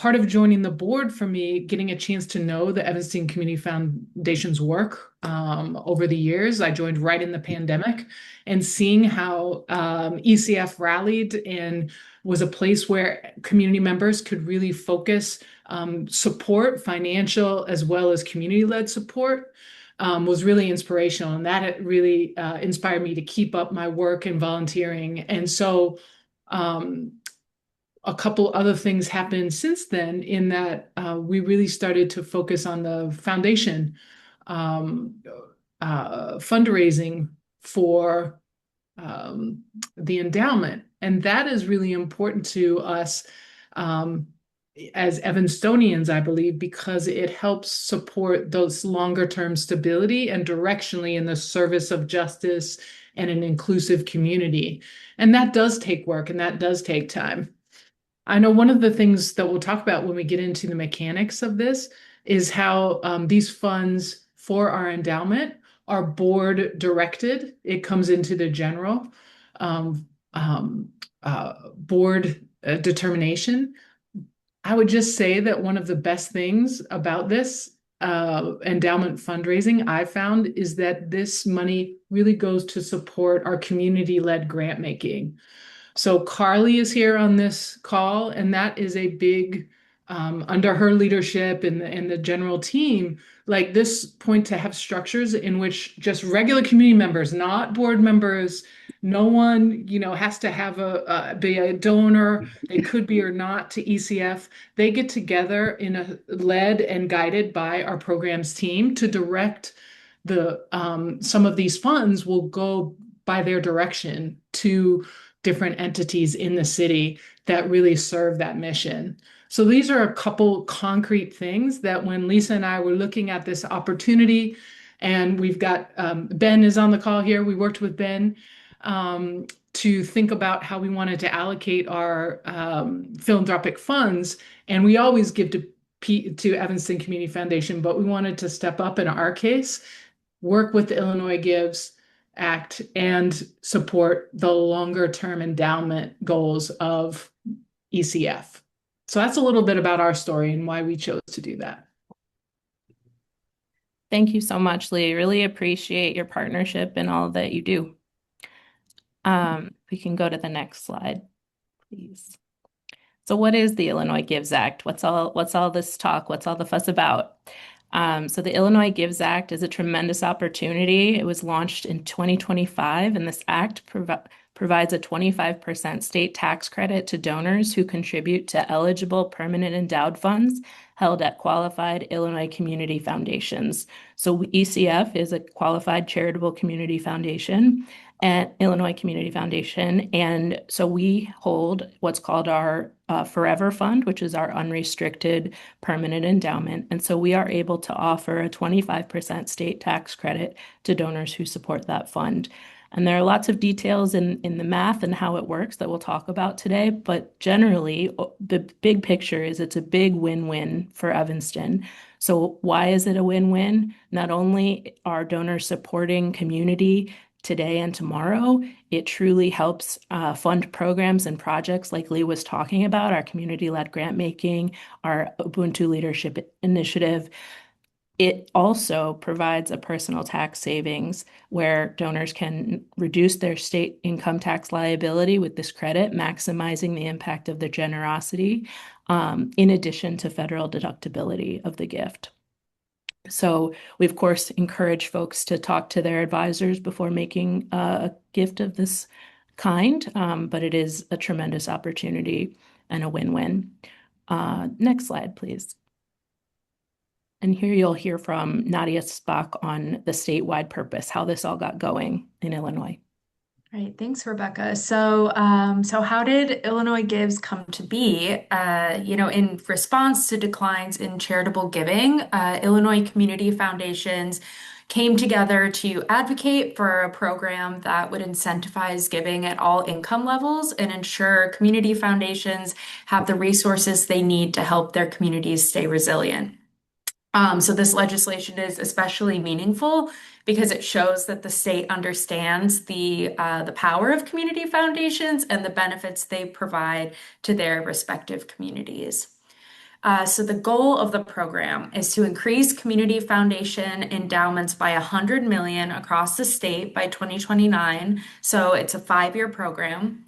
part of joining the board for me, getting a chance to know the Evanston Community Foundation's work over the years. I joined right in the pandemic, and seeing how ECF rallied and was a place where community members could really focus support, financial as well as community-led support, was really inspirational. And that really inspired me to keep up my work and volunteering. And so a couple other things happened since then, in that we really started to focus on the foundation um, fundraising for the endowment. And that is really important to us um, as Evanstonians, I believe, because it helps support those longer term stability and directionally in the service of justice and an inclusive community. And that does take work and that does take time. I know one of the things that we'll talk about when we get into the mechanics of this is how these funds for our endowment are board directed. It comes into the general um, board determination. I would just say that one of the best things about this endowment fundraising I found is that this money really goes to support our community-led grant making. So Carly is here on this call, and that is a big, under her leadership and the general team, like this point to have structures in which just regular community members, not board members, no one, has to have be a donor. They could be or not to ECF. They get together in a led and guided by our programs team to direct some of these funds will go by their direction to different entities in the city that really serve that mission. So these are a couple concrete things that when Lisa and I were looking at this opportunity, and we've got Ben is on the call here. We worked with Ben to think about how we wanted to allocate our philanthropic funds, and we always give to Evanston Community Foundation, but we wanted to step up in our case, work with the Illinois Gives Act and support the longer term endowment goals of ECF. So that's a little bit about our story and why we chose to do that. Thank you so much, Lee. Really appreciate your partnership and all that you do. We can go to the next slide, please. So what is the Illinois Gives Act? What's all this talk? What's all the fuss about? So the Illinois Gives Act is a tremendous opportunity. It was launched in 2025, and this act provides a 25% state tax credit to donors who contribute to eligible permanent endowed funds held at qualified Illinois community foundations. So ECF is a qualified charitable community foundation at Illinois Community Foundation. And so we hold what's called our Forever Fund, which is our unrestricted permanent endowment. And so we are able to offer a 25% state tax credit to donors who support that fund. And there are lots of details in the math and how it works that we'll talk about today. But generally, the big picture is it's a big win-win for Evanston. So why is it a win-win? Not only are donors supporting community today and tomorrow, it truly helps fund programs and projects like Lee was talking about, our community-led grant making, our Ubuntu Leadership Initiative. It also provides a personal tax savings where donors can reduce their state income tax liability with this credit, maximizing the impact of their generosity, in addition to federal deductibility of the gift. So we, of course, encourage folks to talk to their advisors before making a gift of this kind, but it is a tremendous opportunity and a win-win. Next slide, please. And here you'll hear from Nadia Spock on the statewide purpose, how this all got going in Illinois. Right, thanks, Rebecca. So how did Illinois Gives come to be? In response to declines in charitable giving, Illinois community foundations came together to advocate for a program that would incentivize giving at all income levels and ensure community foundations have the resources they need to help their communities stay resilient. So this legislation is especially meaningful because it shows that the state understands the power of community foundations and the benefits they provide to their respective communities. So the goal of the program is to increase community foundation endowments by 100 million across the state by 2029. So it's a 5-year program.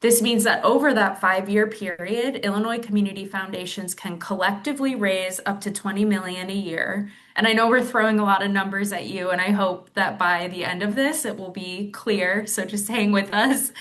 This means that over that 5-year period, Illinois community foundations can collectively raise up to 20 million a year. And I know we're throwing a lot of numbers at you, and I hope that by the end of this, it will be clear. So just hang with us.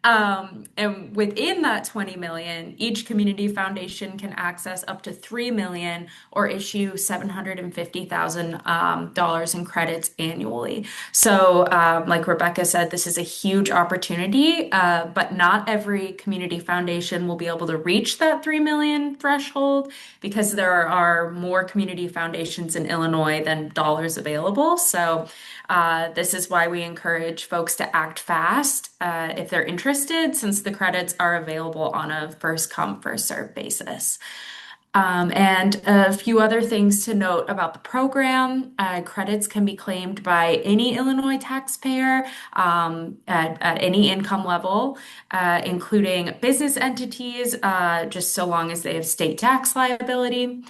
And within that 20 million, each community foundation can access up to 3 million or issue $750,000 in credits annually. So, like Rebecca said, this is a huge opportunity, but not every community foundation will be able to reach that 3 million threshold because there are more community foundations in Illinois than dollars available. So, this is why we encourage folks to act fast if they're interested, since the credits are available on a first come, first served basis. And a few other things to note about the program. Credits can be claimed by any Illinois taxpayer at any income level, including business entities, just so long as they have state tax liability.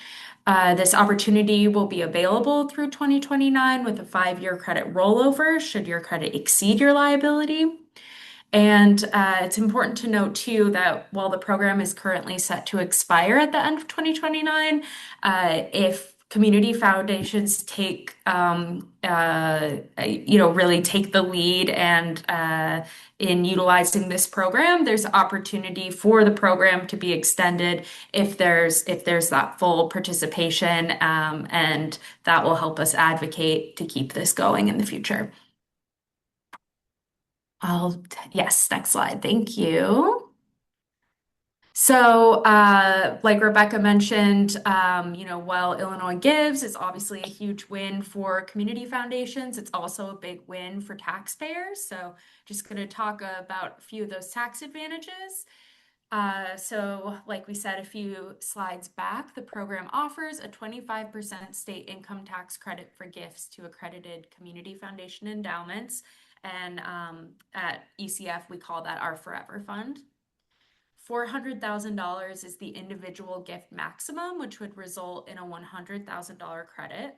This opportunity will be available through 2029 with a 5-year credit rollover should your credit exceed your liability. And it's important to note too that while the program is currently set to expire at the end of 2029, if community foundations take, really take the lead and in utilizing this program, there's opportunity for the program to be extended if there's that full participation, and that will help us advocate to keep this going in the future. Yes, next slide. Thank you. So, like Rebecca mentioned, while Illinois Gives is obviously a huge win for community foundations, it's also a big win for taxpayers. So, just going to talk about a few of those tax advantages. So, like we said a few slides back, the program offers a 25% state income tax credit for gifts to accredited community foundation endowments. And at ECF, we call that our Forever Fund. $400,000 is the individual gift maximum, which would result in a $100,000 credit.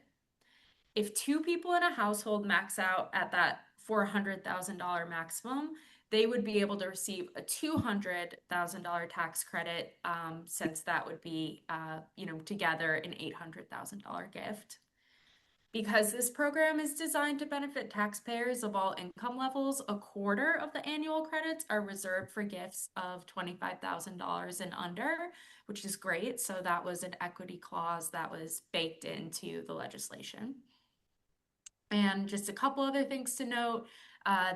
If 2 people in a household max out at that $400,000 maximum, they would be able to receive a $200,000 tax credit, since that would be, together an $800,000 gift. Because this program is designed to benefit taxpayers of all income levels, a quarter of the annual credits are reserved for gifts of $25,000 and under, which is great. So that was an equity clause that was baked into the legislation. And just a couple other things to note.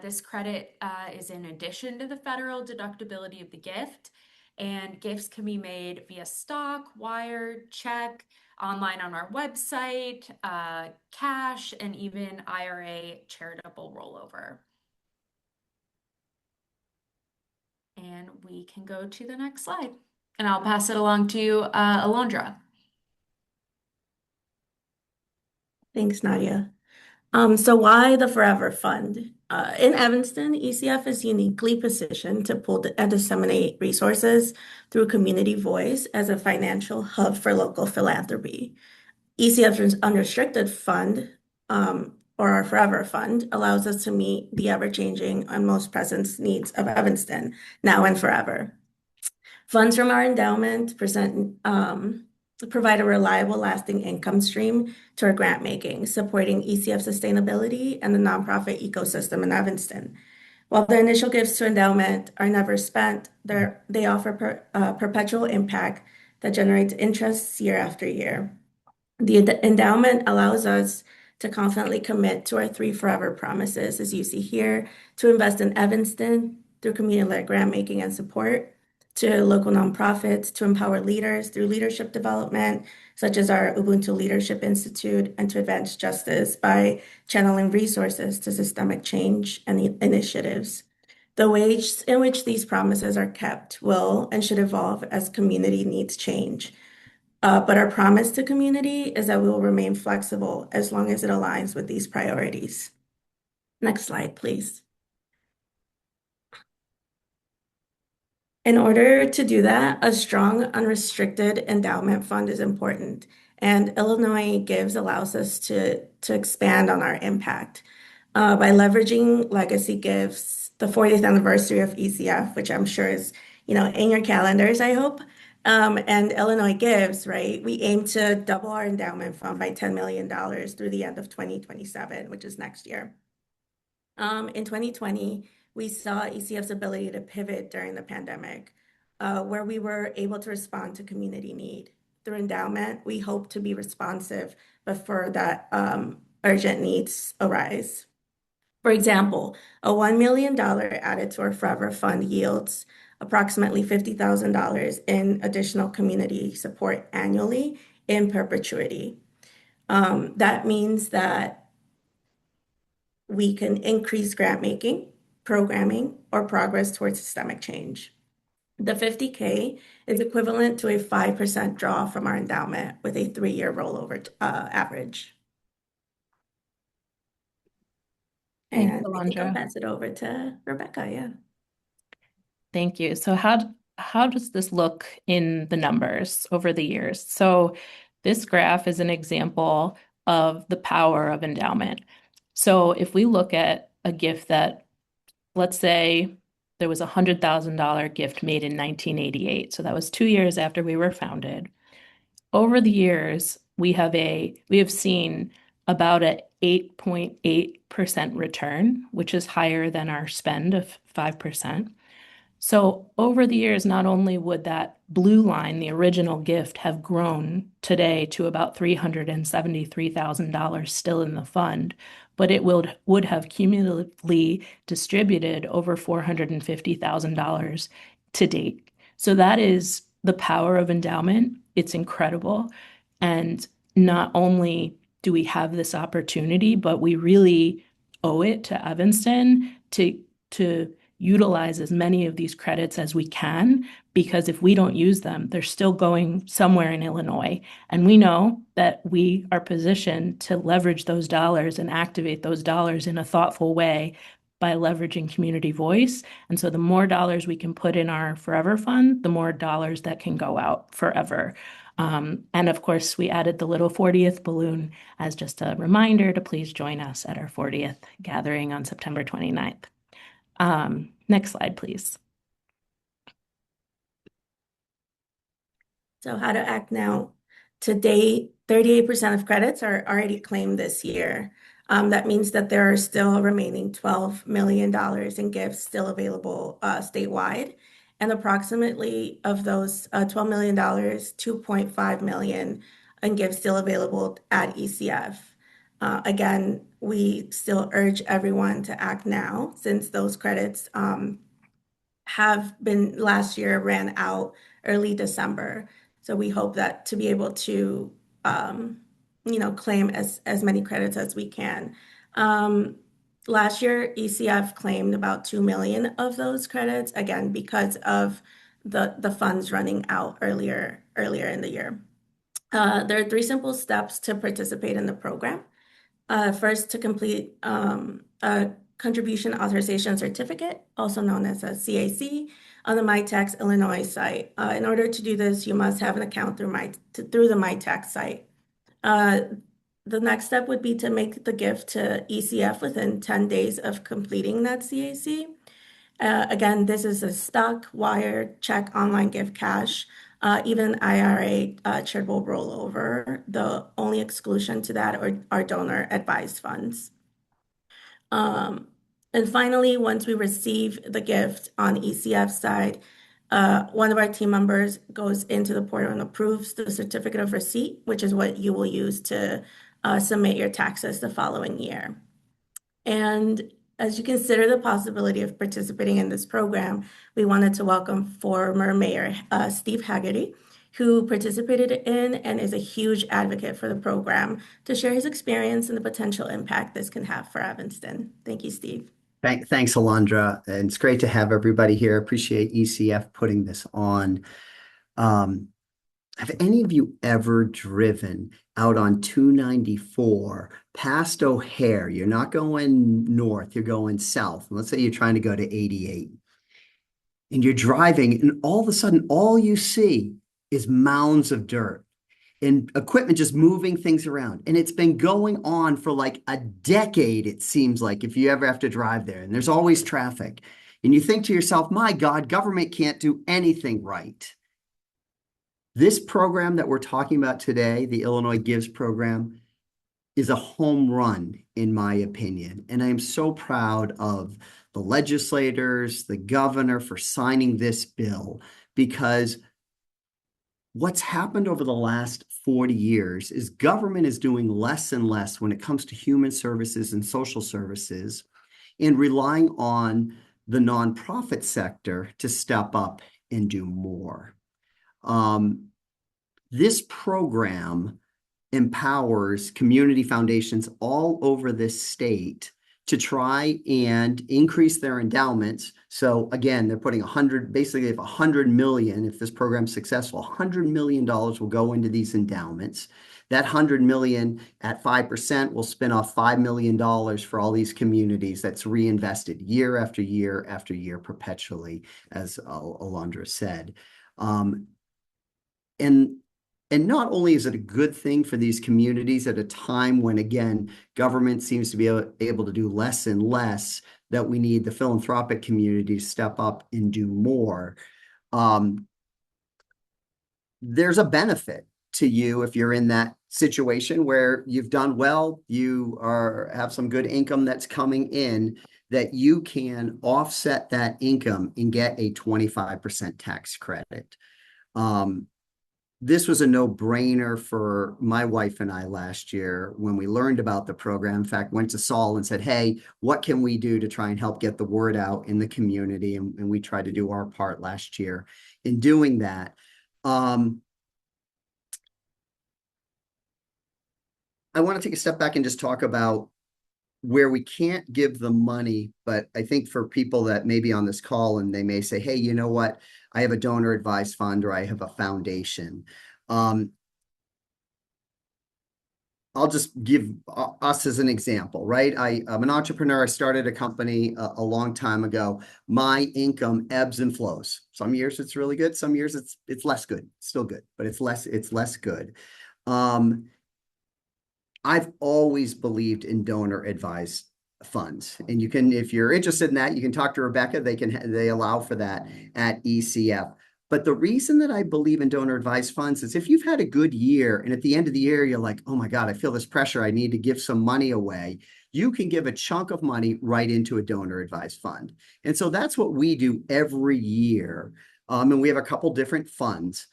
This credit is in addition to the federal deductibility of the gift, and gifts can be made via stock, wire, check, online on our website, cash, and even IRA charitable rollover. And we can go to the next slide. And I'll pass it along to Alondra. Thanks, Nadia. So why the Forever Fund? In Evanston, ECF is uniquely positioned to pull and disseminate resources through community voice as a financial hub for local philanthropy. ECF's unrestricted fund, or our Forever Fund, allows us to meet the ever-changing and most present needs of Evanston, now and forever. Funds from our endowment provide a reliable, lasting income stream to our grant making, supporting ECF sustainability and the nonprofit ecosystem in Evanston. While the initial gifts to endowment are never spent, they offer perpetual impact that generates interest year after year. The endowment allows us to confidently commit to our 3 forever promises, as you see here, to invest in Evanston through community-led grant making and support, to local nonprofits, to empower leaders through leadership development, such as our Ubuntu Leadership Institute, and to advance justice by channeling resources to systemic change and initiatives. The ways in which these promises are kept will and should evolve as community needs change. But our promise to community is that we will remain flexible as long as it aligns with these priorities. Next slide, please. In order to do that, a strong, unrestricted endowment fund is important. And Illinois Gives allows us to expand on our impact by leveraging legacy gifts, the 40th anniversary of ECF, which I'm sure is, in your calendars, I hope. And Illinois Gives, right? We aim to double our endowment fund by $10 million through the end of 2027, which is next year. In 2020, we saw ECF's ability to pivot during the pandemic, where we were able to respond to community need. Through endowment, we hope to be responsive before that urgent needs arise. For example, a $1 million added to our Forever Fund yields approximately $50,000 in additional community support annually in perpetuity. That means that we can increase grant making, programming, or progress towards systemic change. The 50K is equivalent to a 5% draw from our endowment with a 3-year rollover average. Thanks, And I think I'll Alondra. pass it over to Rebecca. Yeah. Thank you. So how does this look in the numbers over the years? So this graph is an example of the power of endowment. So if we look at a gift that, let's say there was a $100,000 gift made in 1988. So that was 2 years after we were founded. Over the years, we have seen about a 8.8% return, which is higher than our spend of 5%. So over the years, not only would that blue line, the original gift, have grown today to about $373,000 still in the fund, but it would have cumulatively distributed over $450,000 to date. So that is the power of endowment. It's incredible. And not only do we have this opportunity, but we really owe it to Evanston to utilize as many of these credits as we can, because if we don't use them, they're still going somewhere in Illinois. And we know that we are positioned to leverage those dollars and activate those dollars in a thoughtful way by leveraging community voice. And so the more dollars we can put in our Forever Fund, the more dollars that can go out forever. And of course, we added the little 40th balloon as just a reminder to please join us at our 40th gathering on September 29th. Next slide, please. So how to act now. To date, 38% of credits are already claimed this year. That means that there are still remaining $12 million in gifts still available statewide. And approximately of those $12 million, $2.5 million in gifts still available at ECF. Again, we still urge everyone to act now since those credits have been last year ran out early December. So we hope that to be able to, claim as many credits as we can. Last year, ECF claimed about 2 million of those credits, again, because of the funds running out earlier in the year. There are 3 simple steps to participate in the program. First, to complete a contribution authorization certificate, also known as a CAC, on the MyTax Illinois site. In order to do this, you must have an account through the MyTax site. The next step would be to make the gift to ECF within 10 days of completing that CAC. Again, this is a stock, wire, check, online gift, cash, even IRA charitable rollover. The only exclusion to that are donor advised funds. And finally, once we receive the gift on ECF's side, one of our team members goes into the portal and approves the certificate of receipt, which is what you will use to submit your taxes the following year. And as you consider the possibility of participating in this program, we wanted to welcome former Mayor Steve Haggerty, who participated in and is a huge advocate for the program, to share his experience and the potential impact this can have for Evanston. Thank you, Steve. Thanks, Alondra. And it's great to have everybody here. Appreciate ECF putting this on. Have any of you ever driven out on 294 past O'Hare? You're not going north, you're going south. Let's say you're trying to go to 88. and you're driving, and all of a sudden, all you see is mounds of dirt and equipment just moving things around. And it's been going on for like a decade, it seems like, if you ever have to drive there, and there's always traffic. And you think to yourself, my God, government can't do anything right. This program that we're talking about today, the Illinois Gives program, is a home run, in my opinion. And I am so proud of the legislators, the governor for signing this bill, because what's happened over the last 40 years is government is doing less and less when it comes to human services and social services, and relying on the nonprofit sector to step up and do more. This program empowers community foundations all over this state to try and increase their endowments. So again, they're putting basically if 100 million, if this program's successful, $100 million will go into these endowments. That 100 million at 5% will spin off $5 million for all these communities that's reinvested year after year after year perpetually, as Alondra said. And not only is it a good thing for these communities at a time when, again, government seems to be able to do less and less, that we need the philanthropic community to step up and do more. There's a benefit to you if you're in that situation where you've done well, you have some good income that's coming in, that you can offset that income and get a 25% tax credit. This was a no-brainer for my wife and I last year when we learned about the program. In fact, went to Saul and said, hey, what can we do to try and help get the word out in the community? And we tried to do our part last year in doing that. I want to take a step back and just talk about where we can't give the money, but I think for people that may be on this call and they may say, hey, you know what? I have a donor advised fund or I have a foundation. I'll just give us as an example, right? I'm an entrepreneur. I started a company a long time ago. My income ebbs and flows. Some years it's really good. Some years it's less good. It's still good, but it's less good. I've always believed in donor advised funds, and you can, if you're interested in that, you can talk to Rebecca. They allow for that at ECF. But the reason that I believe in donor advised funds is if you've had a good year and at the end of the year, you're like, oh my God, I feel this pressure. I need to give some money away. You can give a chunk of money right into a donor advised fund. And so that's what we do every year. And we have a couple different funds.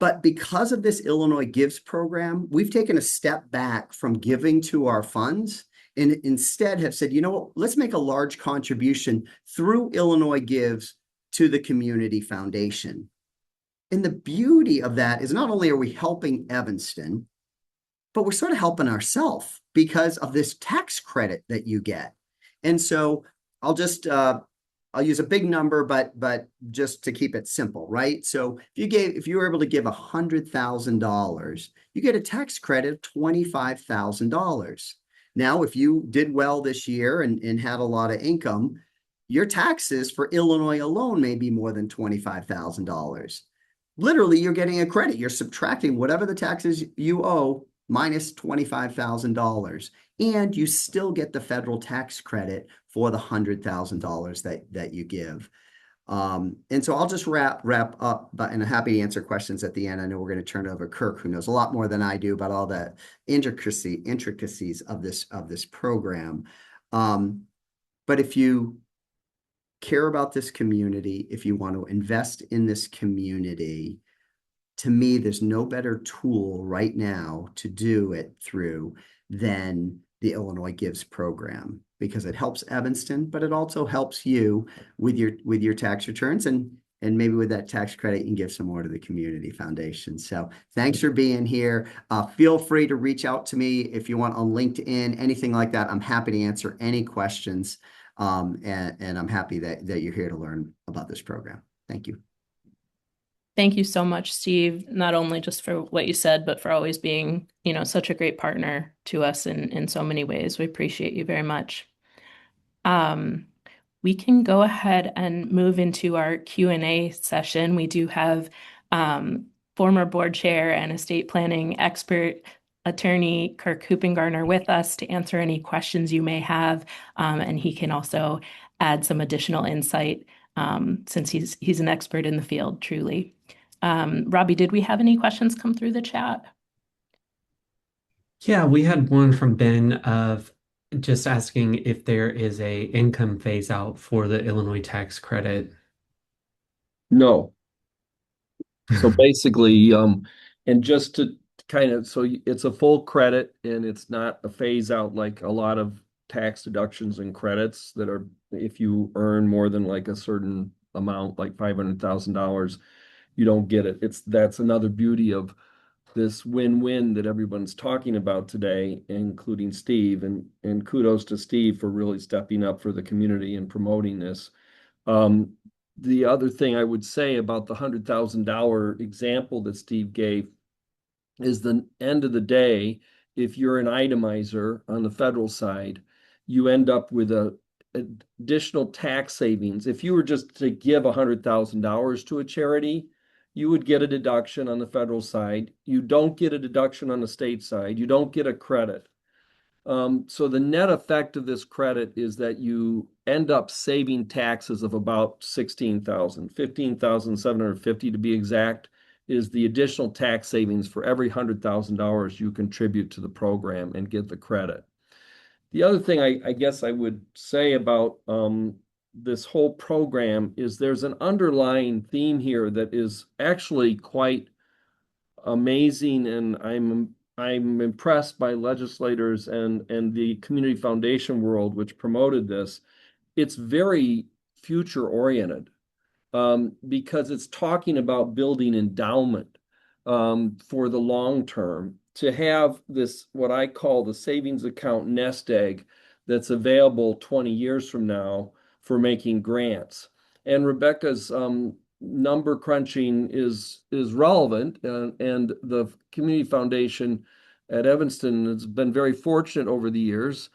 But because of this Illinois Gives program, we've taken a step back from giving to our funds and instead have said, you know what, let's make a large contribution through Illinois Gives to the community foundation. And the beauty of that is not only are we helping Evanston, but we're sort of helping ourselves because of this tax credit that you get. And so I'll use a big number, but just to keep it simple, right? So if you were able to give $100,000, you get a tax credit of $25,000. Now, if you did well this year and had a lot of income, your taxes for Illinois alone may be more than $25,000. Literally, you're getting a credit. You're subtracting whatever the taxes you owe minus $25,000, and you still get the federal tax credit for the $100,000 that you give. And so I'll just wrap up, and I'm happy to answer questions at the end. I know we're going to turn it over to Kirk, who knows a lot more than I do about all the intricacies of this program. But if you care about this community, if you want to invest in this community, to me, there's no better tool right now to do it through than the Illinois Gives program, because it helps Evanston, but it also helps you with your tax returns, and maybe with that tax credit, you can give some more to the community foundation. So thanks for being here. Feel free to reach out to me if you want on LinkedIn, anything like that. I'm happy to answer any questions. And I'm happy that you're here to learn about this program. Thank you. Thank you so much, Steve, not only just for what you said, but for always being, such a great partner to us in so many ways. We appreciate you very much. we can go ahead and move into our Q&A session. We do have former board chair and estate planning expert attorney Kirk Hoopengarner with us to answer any questions you may have, and he can also add some additional insight since he's an expert in the field, truly. Robbie, did we have any questions come through the chat? Yeah, we had one from Ben of just asking if there is a income phase out for the Illinois tax credit. No. So basically, and just to kind of, so it's a full credit and it's not a phase out like a lot of tax deductions and credits that are, if you earn more than like a certain amount, like $500,000, you don't get it. That's another beauty of this win-win that everyone's talking about today, including Steve, and kudos to Steve for really stepping up for the community and promoting this. The other thing I would say about the $100,000 example that Steve gave is the end of the day, if you're an itemizer on the federal side, you end up with a additional tax savings. If you were just to give $100,000 to a charity, you would get a deduction on the federal side. You don't get a deduction on the state side. You don't get a credit. So the net effect of this credit is that you end up saving taxes of about $16,000, $15,750 to be exact, is the additional tax savings for every $100,000 you contribute to the program and get the credit. The other thing I guess I would say about this whole program is there's an underlying theme here that is actually quite amazing, and I'm impressed by legislators and the community foundation world, which promoted this. It's very future oriented because it's talking about building endowment for the long term to have this, what I call the savings account nest egg that's available 20 years from now for making grants. And Rebecca's number crunching is relevant, and the community foundation at Evanston has been very fortunate over the years.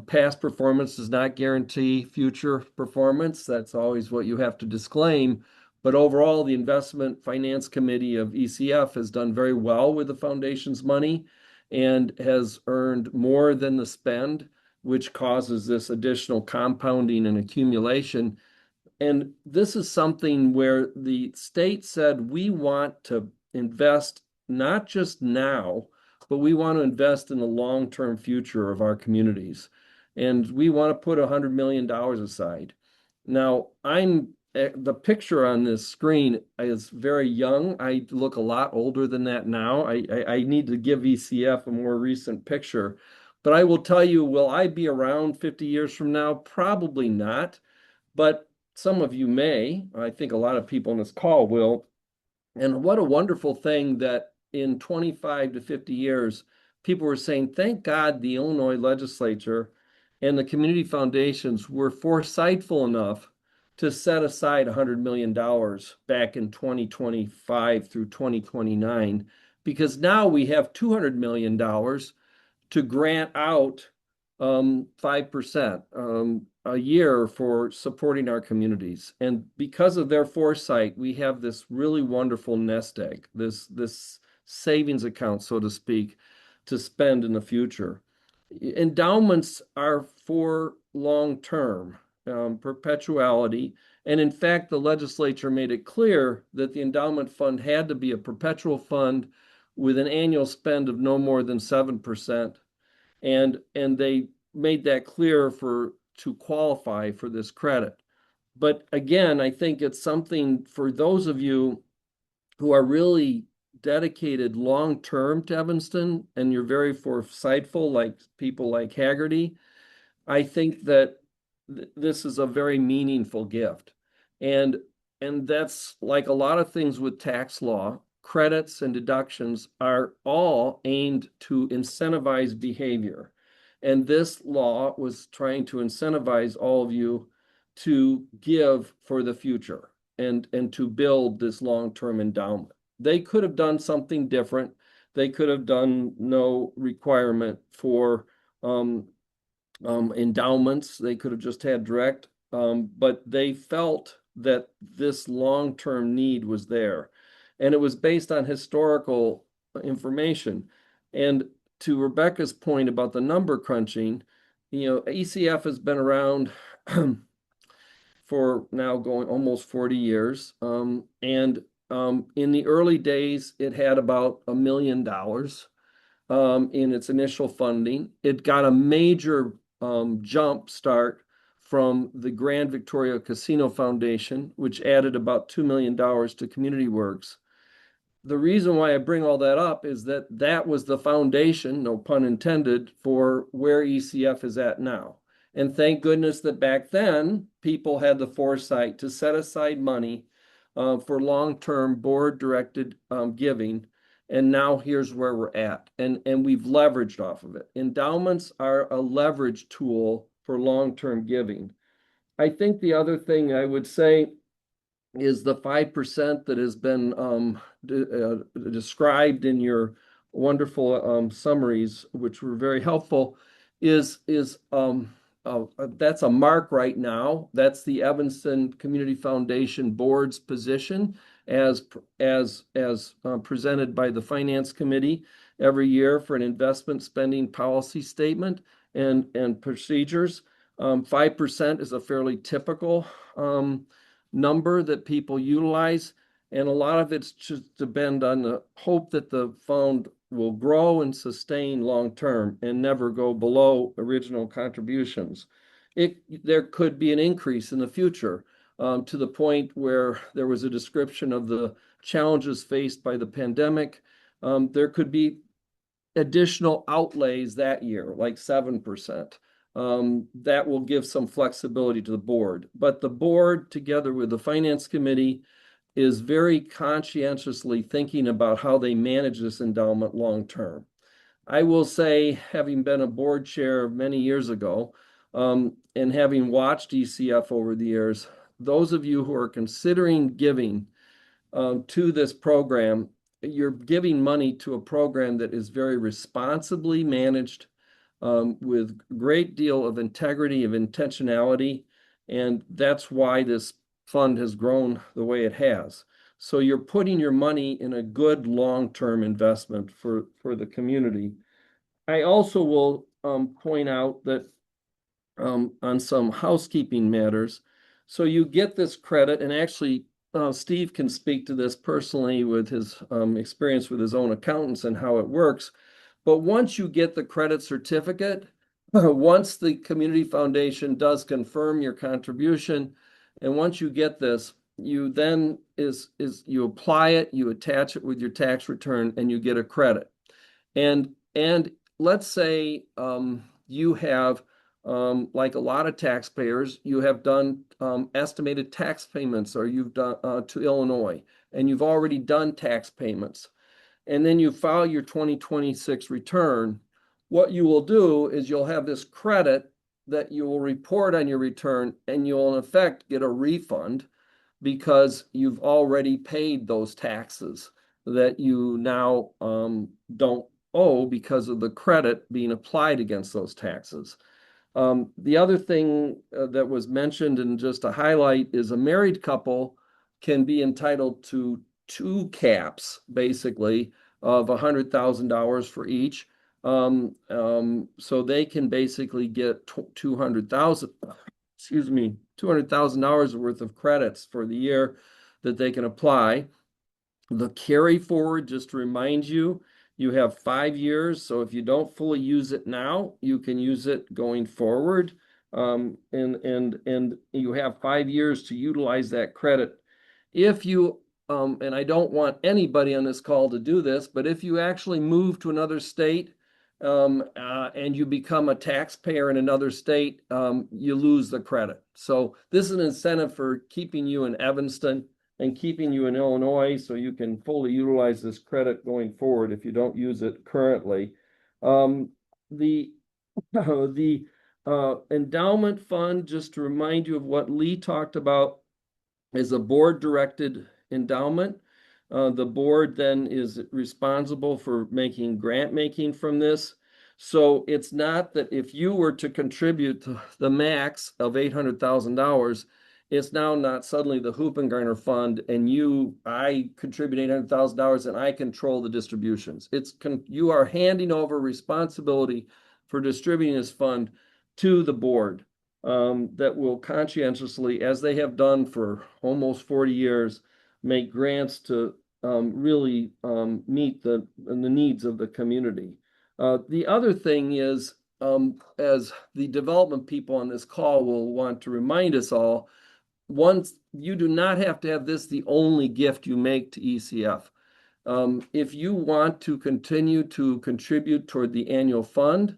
Past performance does not guarantee future performance. That's always what you have to disclaim. But overall, the Investment Finance Committee of ECF has done very well with the foundation's money and has earned more than the spend, which causes this additional compounding and accumulation. And this is something where the state said, we want to invest not just now, but we want to invest in the long-term future of our communities. And we want to put $100 million aside. Now, the picture on this screen is very young. I look a lot older than that now. I need to give ECF a more recent picture. But I will tell you, will I be around 50 years from now? Probably not. But some of you may. I think a lot of people on this call will. And what a wonderful thing that in 25 to 50 years, people were saying, thank God the Illinois legislature and the community foundations were foresightful enough to set aside $100 million back in 2025 through 2029, because now we have $200 million to grant out 5% a year for supporting our communities. And because of their foresight, we have this really wonderful nest egg, this savings account, so to speak, to spend in the future. Endowments are for long-term perpetuality. And in fact, the legislature made it clear that the endowment fund had to be a perpetual fund with an annual spend of no more than 7%. And they made that clear to qualify for this credit. But again, I think it's something for those of you who are really dedicated long-term to Evanston, and you're very foresightful, like people like Haggerty. I think that this is a very meaningful gift. And that's like a lot of things with tax law. Credits and deductions are all aimed to incentivize behavior. And this law was trying to incentivize all of you to give for the future and to build this long-term endowment. They could have done something different. They could have done no requirement for endowments. They could have just had direct but they felt that this long-term need was there. And it was based on historical information. And to Rebecca's point about the number crunching, ECF has been around for now going almost 40 years. And in the early days, it had about $1 million in its initial funding. It got a major jump start from the Grand Victoria Casino Foundation, which added about $2 million to Community Works. The reason why I bring all that up is that that was the foundation, no pun intended, for where ECF is at now. And thank goodness that back then people had the foresight to set aside money for long-term board-directed giving. And now here's where we're at. And we've leveraged off of it. Endowments are a leverage tool for long-term giving. I think the other thing I would say is the 5% that has been described in your wonderful summaries, which were very helpful, is that's a mark right now. That's the Evanston Community Foundation Board's position as presented by the Finance Committee every year for an investment spending policy statement and procedures. 5% is a fairly typical number that people utilize, and a lot of it's just depend on the hope that the fund will grow and sustain long term and never go below original contributions. There could be an increase in the future to the point where there was a description of the challenges faced by the pandemic. There could be additional outlays that year, like 7%. That will give some flexibility to the board. But the board, together with the Finance Committee, is very conscientiously thinking about how they manage this endowment long term. I will say, having been a board chair many years ago, and having watched ECF over the years, those of you who are considering giving to this program, you're giving money to a program that is very responsibly managed, with a great deal of integrity, of intentionality, and that's why this fund has grown the way it has. So you're putting your money in a good long-term investment for the community. I also will point out that on some housekeeping matters, so you get this credit, and actually Steve can speak to this personally with his experience with his own accountants and how it works. But once you get the credit certificate, once the community foundation does confirm your contribution, and once you get this, you then you apply it, you attach it with your tax return, and you get a credit. And let's say you have, like a lot of taxpayers, you have done estimated tax payments, or you've done to Illinois, and you've already done tax payments, and then you file your 2026 return. What you will do is you'll have this credit that you will report on your return, and you'll in effect get a refund because you've already paid those taxes that you now don't owe because of the credit being applied against those taxes. The other thing that was mentioned, and just to highlight, is a married couple can be entitled to 2 caps, basically, of $100,000 for each. So they can basically get $200,000 worth of credits for the year that they can apply. The carry forward, just to remind you, you have 5 years. So if you don't fully use it now, you can use it going forward. And you have 5 years to utilize that credit. If you and I don't want anybody on this call to do this, but if you actually move to another state and you become a taxpayer in another state, you lose the credit. So this is an incentive for keeping you in Evanston and keeping you in Illinois, so you can fully utilize this credit going forward if you don't use it currently. The endowment fund, just to remind you of what Lee talked about, is a board-directed endowment. The board then is responsible for making grant making from this. So it's not that if you were to contribute to the max of $800,000, it's now not suddenly the Hoopengarner Fund and I contribute $800,000 and I control the distributions. You are handing over responsibility for distributing this fund to the board that will conscientiously, as they have done for almost 40 years, make grants to really meet the needs of the community. The other thing is, as the development people on this call will want to remind us all, once you do not have to have this the only gift you make to ECF. If you want to continue to contribute toward the annual fund,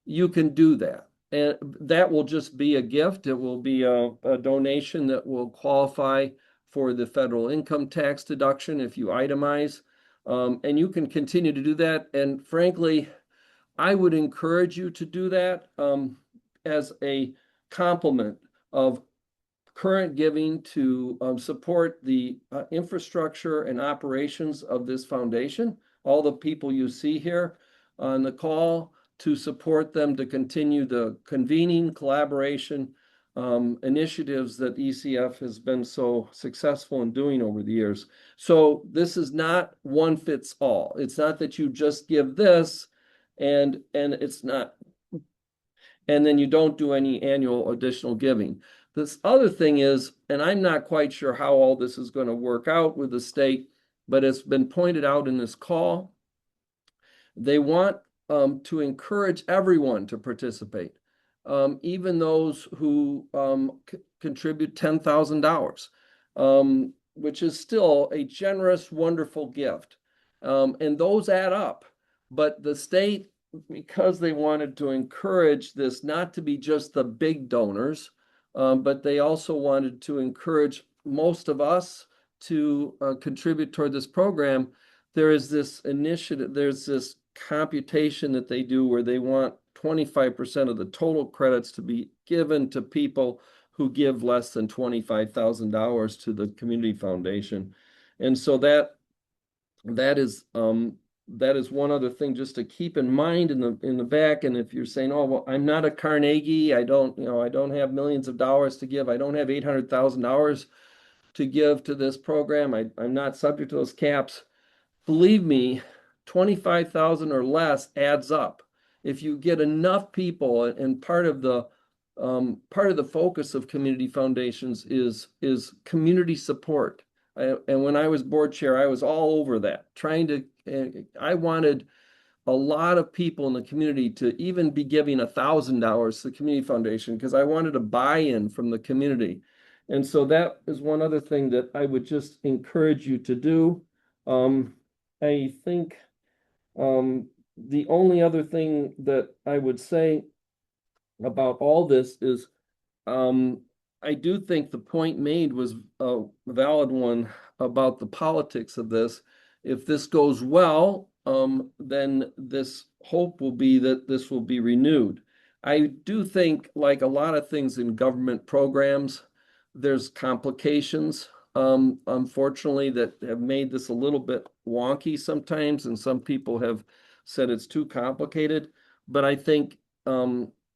you can do that. And that will just be a gift. It will be a donation that will qualify for the federal income tax deduction if you itemize. And you can continue to do that. And frankly, I would encourage you to do that as a complement of current giving to support the infrastructure and operations of this foundation. All the people you see here on the call, to support them to continue the convening, collaboration, initiatives that ECF has been so successful in doing over the years. So this is not one fits all. It's not that you just give this and it's not, and then you don't do any annual additional giving. This other thing is, and I'm not quite sure how all this is going to work out with the state, but it's been pointed out in this call. They want to encourage everyone to participate, even those who contribute $10,000, which is still a generous, wonderful gift. And those add up. But the state, because they wanted to encourage this not to be just the big donors, but they also wanted to encourage most of us to contribute toward this program. There is this initiative, there's this computation that they do where they want 25% of the total credits to be given to people who give less than $25,000 to the community foundation. And so that is one other thing just to keep in mind in the back. And if you're saying, oh, well, I'm not a Carnegie, I don't have millions of dollars to give, I don't have $800,000 to give to this program, I'm not subject to those caps. Believe me, 25,000 or less adds up. If you get enough people, and part of the focus of community foundations is community support. And when I was board chair, I was all over that, I wanted a lot of people in the community to even be giving $1,000 to the community foundation because I wanted a buy-in from the community. And so that is one other thing that I would just encourage you to do. I think the only other thing that I would say about all this is I do think the point made was a valid one about the politics of this. If this goes well, then this hope will be that this will be renewed. I do think, like a lot of things in government programs, there's complications, unfortunately, that have made this a little bit wonky sometimes, and some people have said it's too complicated. But I think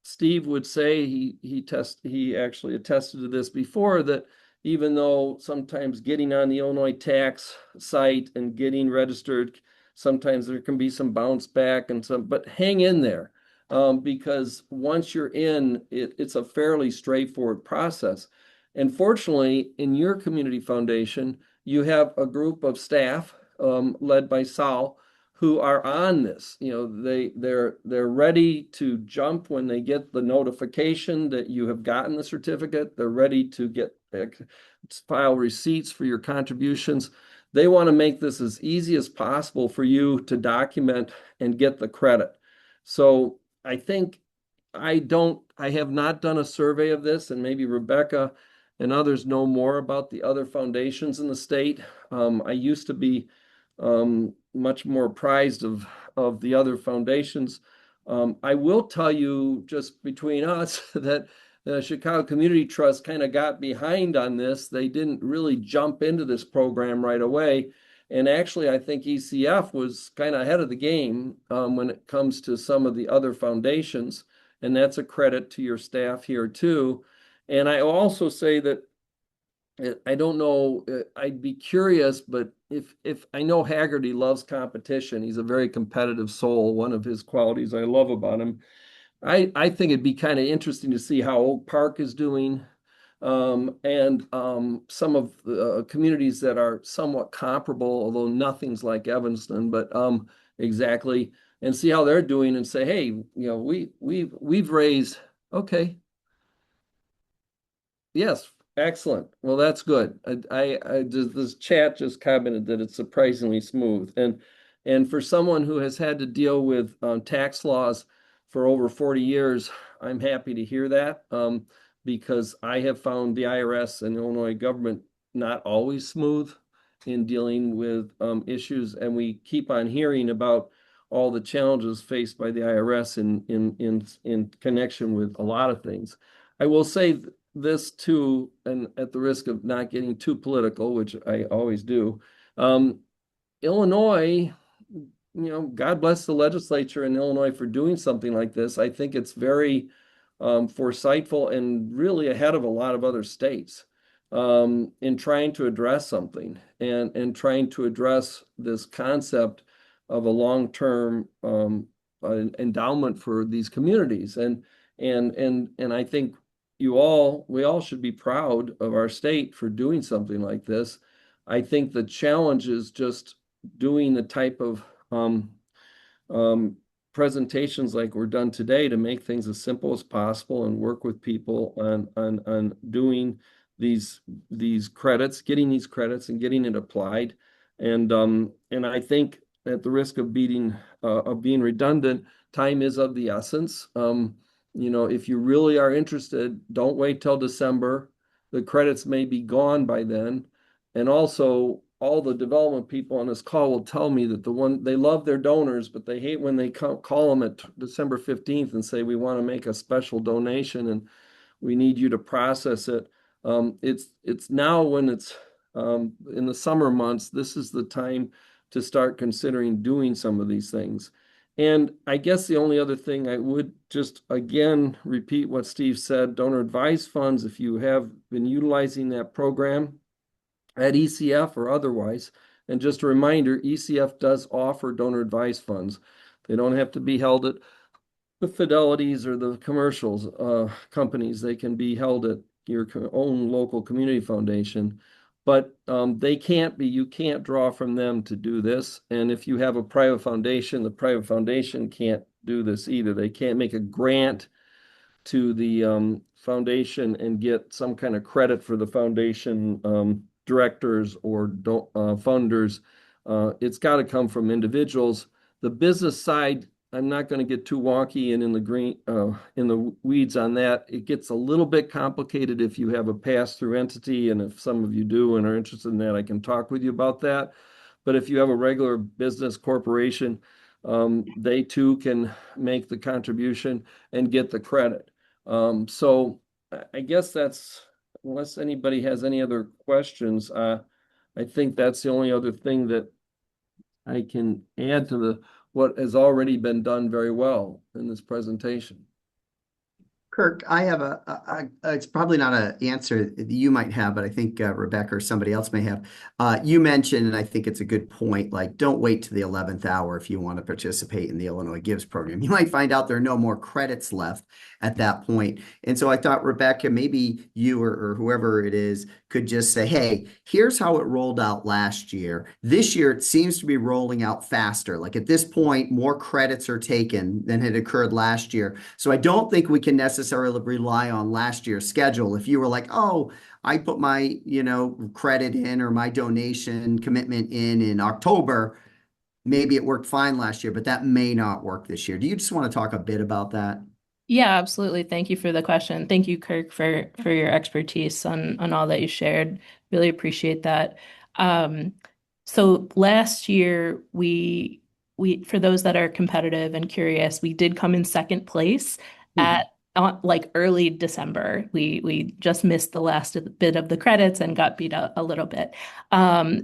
Steve would say he actually attested to this before, that even though sometimes getting on the Illinois tax site and getting registered, sometimes there can be some bounce back but hang in there, because once you're in, it's a fairly straightforward process. And fortunately, in your community foundation, you have a group of staff led by Sal who are on this. They're ready to jump when they get the notification that you have gotten the certificate. They're ready to file receipts for your contributions. They want to make this as easy as possible for you to document and get the credit. So I think I have not done a survey of this, and maybe Rebecca and others know more about the other foundations in the state. I used to be much more apprised of the other foundations. I will tell you, just between us, that the Chicago Community Trust kind of got behind on this. They didn't really jump into this program right away. And actually, I think ECF was kind of ahead of the game when it comes to some of the other foundations. And that's a credit to your staff here too. And I also say that I don't know, I'd be curious, but if I know Haggerty loves competition, he's a very competitive soul. One of his qualities I love about him. I think it'd be kind of interesting to see how Oak Park is doing, and some of the communities that are somewhat comparable, although nothing's like Evanston, but exactly, and see how they're doing and say, hey, we've raised, okay. Yes, excellent. Well, that's good. This chat just commented that it's surprisingly smooth, and for someone who has had to deal with tax laws for over 40 years, I'm happy to hear that, because I have found the IRS and Illinois government not always smooth in dealing with issues, and we keep on hearing about all the challenges faced by the IRS in connection with a lot of things. I will say this too, and at the risk of not getting too political, which I always do, Illinois, God bless the legislature in Illinois for doing something like this. I think it's very foresightful and really ahead of a lot of other states in trying to address something and trying to address this concept of a long-term endowment for these communities. And I think we all should be proud of our state for doing something like this. I think the challenge is just doing the type of um, presentations like we're done today to make things as simple as possible and work with people on doing these credits, getting these credits and getting it applied. And I think at the risk of being redundant, time is of the essence. If you really are interested, don't wait till December. The credits may be gone by then. And also, all the development people on this call will tell me that they love their donors, but they hate when they call them at December 15th and say, we want to make a special donation and we need you to process it. It's now when it's in the summer months, this is the time to start considering doing some of these things. And I guess the only other thing I would just again repeat what Steve said, donor advised funds, if you have been utilizing that program at ECF or otherwise, and just a reminder, ECF does offer donor advised funds. They don't have to be held at the Fidelities or the commercials companies. They can be held at your own local community foundation, but you can't draw from them to do this. And if you have a private foundation, the private foundation can't do this either. They can't make a grant to the foundation and get some kind of credit for the foundation directors or funders. It's got to come from individuals. The business side, I'm not going to get too wonky and in the weeds on that. It gets a little bit complicated if you have a pass-through entity, and if some of you do and are interested in that, I can talk with you about that. But if you have a regular business corporation, they too can make the contribution and get the credit. So I guess unless anybody has any other questions, I think that's the only other thing that I can add to what has already been done very well in this presentation. Kirk, I have it's probably not an answer that you might have, but I think Rebecca or somebody else may have. You mentioned, and I think it's a good point, like don't wait to the 11th hour if you want to participate in the Illinois Gives program. You might find out there are no more credits left at that point. And so I thought, Rebecca, maybe you or whoever it is could just say, hey, here's how it rolled out last year. This year, it seems to be rolling out faster. Like at this point, more credits are taken than had occurred last year. So I don't think we can necessarily rely on last year's schedule. If you were like, oh, I put my, credit in or my donation commitment in October, maybe it worked fine last year, but that may not work this year. Do you just want to talk a bit about that? Yeah, absolutely. Thank you for the question. Thank you, Kirk, for your expertise on all that you shared. Really appreciate that. So last year we for those that are competitive and curious, we did come in second place at like early December. We just missed the last bit of the credits and got beat up a little bit. So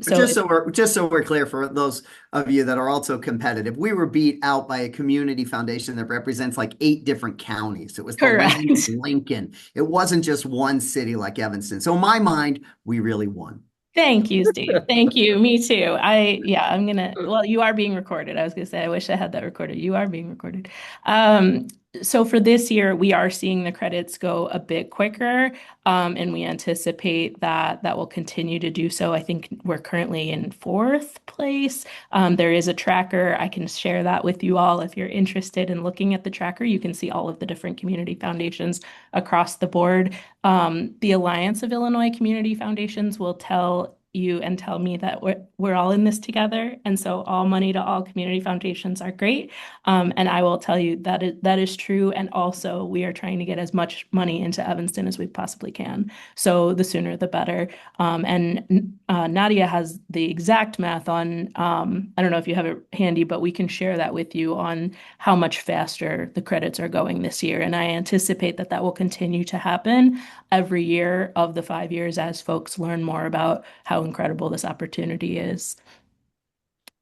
Just so we're clear for those of you that are also competitive, we were beat out by a community foundation that represents like 8 different counties. It was the land of correct. Lincoln. It wasn't just one city like Evanston. So in my mind, we really won. Thank you, Steve. Thank you. Me too. Well, you are being recorded. I was gonna say, I wish I had that recorded. You are being recorded. Um, so for this year, we are seeing the credits go a bit quicker, and we anticipate that that will continue to do so. I think we're currently in 4th place. There is a tracker. I can share that with you all if you're interested in looking at the tracker. You can see all of the different community foundations across the board. The Alliance of Illinois Community Foundations will tell you and tell me that we're all in this together. And so all money to all community foundations are great. And I will tell you that is true. And also we are trying to get as much money into Evanston as we possibly can. So the sooner the better. And Nadia has the exact math on, I don't know if you have it handy, but we can share that with you on how much faster the credits are going this year. And I anticipate that that will continue to happen every year of the 5 years as folks learn more about how incredible this opportunity is.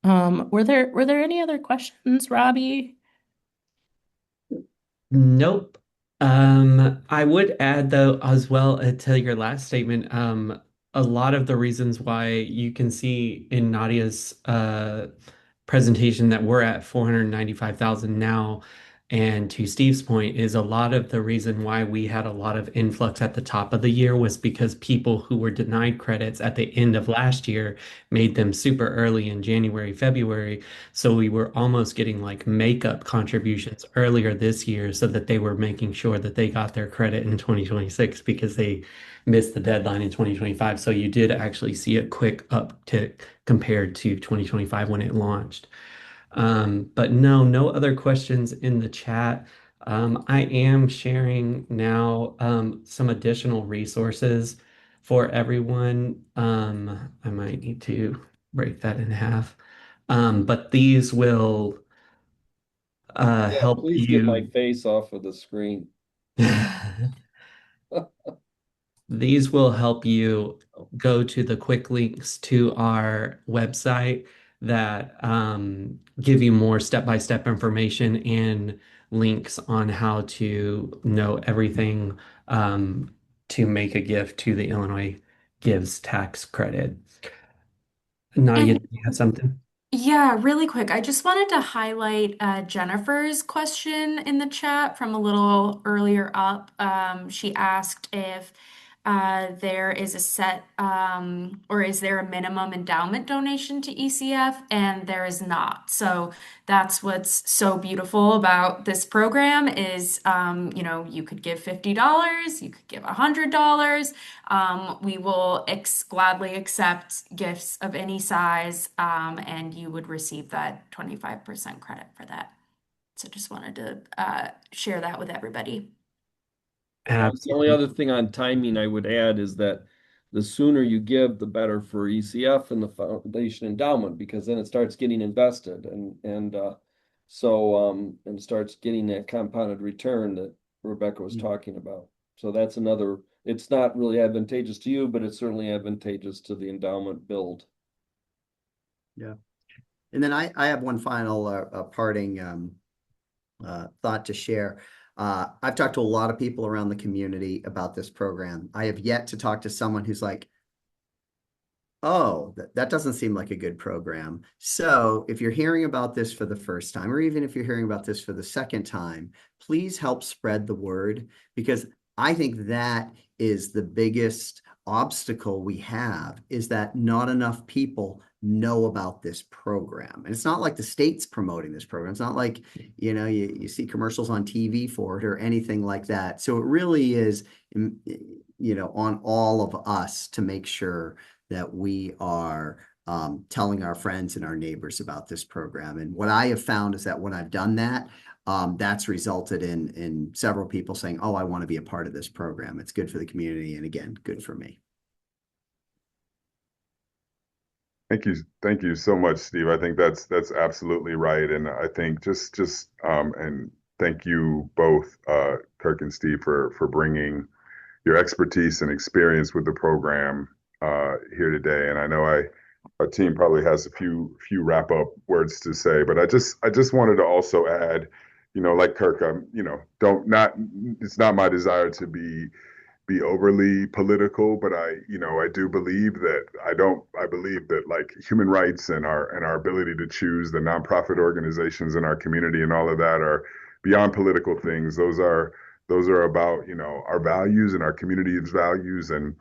Were there any other questions, Robbie? Nope. I would add though as well to your last statement, a lot of the reasons why you can see in Nadia's presentation that we're at 495,000 now, and to Steve's point, is a lot of the reason why we had a lot of influx at the top of the year was because people who were denied credits at the end of last year made them super early in January, February. So we were almost getting like makeup contributions earlier this year so that they were making sure that they got their credit in 2026 because they missed the deadline in 2025. So you did actually see a quick uptick compared to 2025 when it launched. But no other questions in the chat. I am sharing now some additional resources for everyone. I might need to break that in half. But these will Yeah, help please get my you. face off of the screen. These will help you go to the quick links to our website that give you more step-by-step information and links on how to know everything to make a gift to the Illinois Gives tax credit. Nadia, And do you have something? yeah, really quick. I just wanted to highlight Jennifer's question in the chat from a little earlier up. She asked if there is a set or is there a minimum endowment donation to ECF? And there is not. So that's what's so beautiful about this program is, you could give $50, you could give $100. We will gladly accept gifts of any size, and you would receive that 25% credit for that. So just wanted to share that with everybody. The only other Absolutely. thing on timing I would add is that the sooner you give, the better for ECF and the foundation endowment, because then it starts getting invested and starts getting that compounded return that Rebecca was talking about. So that's another, it's not really advantageous to you, but it's certainly advantageous to the endowment build. Yeah. And then I have one final parting thought to share. I've talked to a lot of people around the community about this program. I have yet to talk to someone who's like, oh, that doesn't seem like a good program. So if you're hearing about this for the first time, or even if you're hearing about this for the second time, please help spread the word, because I think that is the biggest obstacle we have, is that not enough people know about this program. And it's not like the state's promoting this program. It's not like, you see commercials on TV for it or anything like that. So it really is, on all of us to make sure that we are telling our friends and our neighbors about this program. And what I have found is that when I've done that, that's resulted in several people saying, oh, I want to be a part of this program. It's good for the community. And again, good for me. Thank you so much, Steve. I think that's absolutely right, and I think just and thank you both Kirk and Steve, for bringing your expertise and experience with the program here today. And I know our team probably has a few wrap up words to say, but I just wanted to also add, like Kirk, don't not it's not my desire to be overly political, but I do believe that I believe that like human rights and our ability to choose the nonprofit organizations in our community and all of that are beyond political things. Those are about, our values and our community's values. And,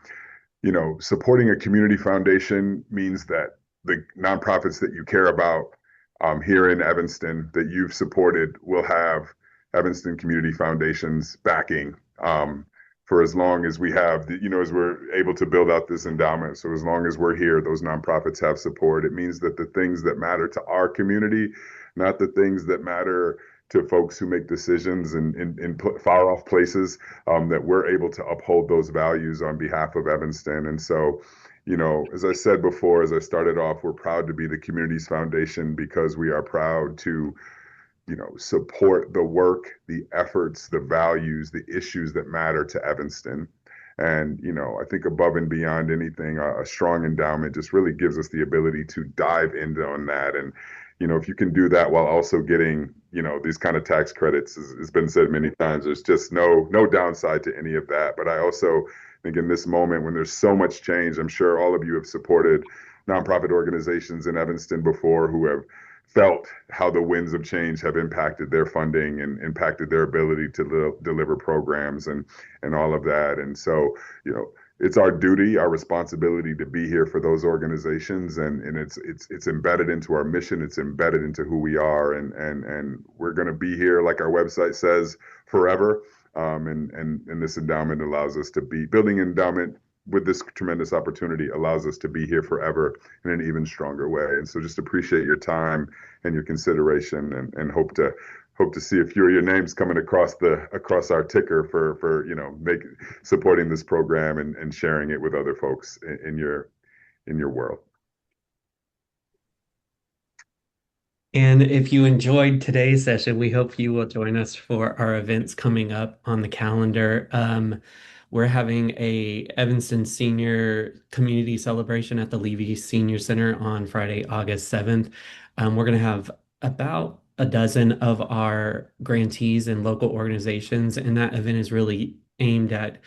supporting a community foundation means that the nonprofits that you care about here in Evanston that you've supported will have Evanston Community Foundation's backing for as long as we have, as we're able to build out this endowment. So as long as we're here, those nonprofits have support. It means that the things that matter to our community, not the things that matter to folks who make decisions in far off places, that we're able to uphold those values on behalf of Evanston. And so, as I said before, as I started off, we're proud to be the community's foundation because we are proud to support the work, the efforts, the values, the issues that matter to Evanston. And, I think above and beyond anything, a strong endowment just really gives us the ability to dive into on that. And, if you can do that while also getting, these kind of tax credits, as has been said many times, there's just no downside to any of that. But I also think in this moment when there's so much change, I'm sure all of you have supported nonprofit organizations in Evanston before who have felt how the winds of change have impacted their funding and impacted their ability to deliver programs and all of that. And so, it's our duty, our responsibility to be here for those organizations, and it's embedded into our mission. It's embedded into who we are, and we're going to be here, like our website says, forever. And this endowment allows us to be building endowment with this tremendous opportunity allows us to be here forever in an even stronger way. And so just appreciate your time and your consideration and hope to see a few of your names coming across our ticker for supporting this program and sharing it with other folks in your world. And if you enjoyed today's session, we hope you will join us for our events coming up on the calendar. We're having a Evanston Senior Community Celebration at the Levy Senior Center on Friday, August 7th. We're going to have about a dozen of our grantees and local organizations, and that event is really aimed at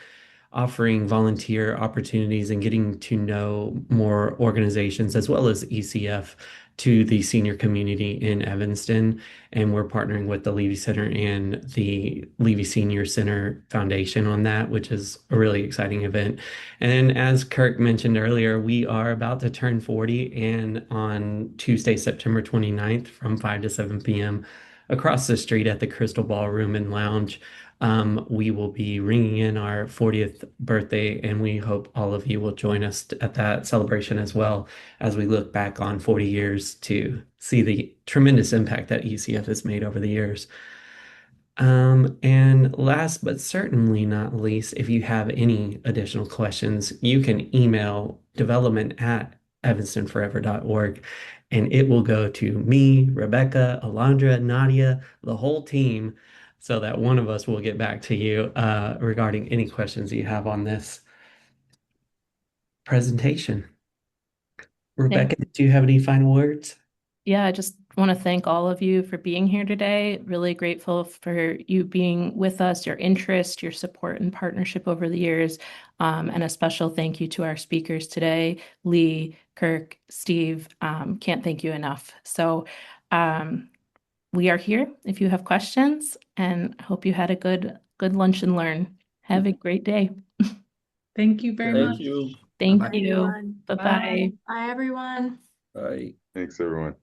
offering volunteer opportunities and getting to know more organizations as well as ECF to the senior community in Evanston. And we're partnering with the Levy Center and the Levy Senior Center Foundation on that, which is a really exciting event. And as Kirk mentioned earlier, we are about to turn 40, and on Tuesday, September 29th from 5 to 7 p.m. across the street at the Crystal Ballroom and Lounge, we will be ringing in our 40th birthday, and we hope all of you will join us at that celebration as well as we look back on 40 years to see the tremendous impact that ECF has made over the years. And last but certainly not least, if you have any additional questions, you can email development@evanstonforever.org, and it will go to me, Rebecca, Alondra, Nadia, the whole team, so that one of us will get back to you regarding any questions you have on this presentation. Rebecca, do you have any final words? Yeah, I just want to thank all of you for being here today. Really grateful for you being with us, your interest, your support and partnership over the years. And a special thank you to our speakers today, Lee, Kirk, Steve. Can't thank you enough. So we are here if you have questions, and hope you had a good lunch and learn. Have a great day. Thank you very much. Thank you. Thank Bye, you. everyone. Bye-bye. Bye, everyone. Bye. Thanks, everyone.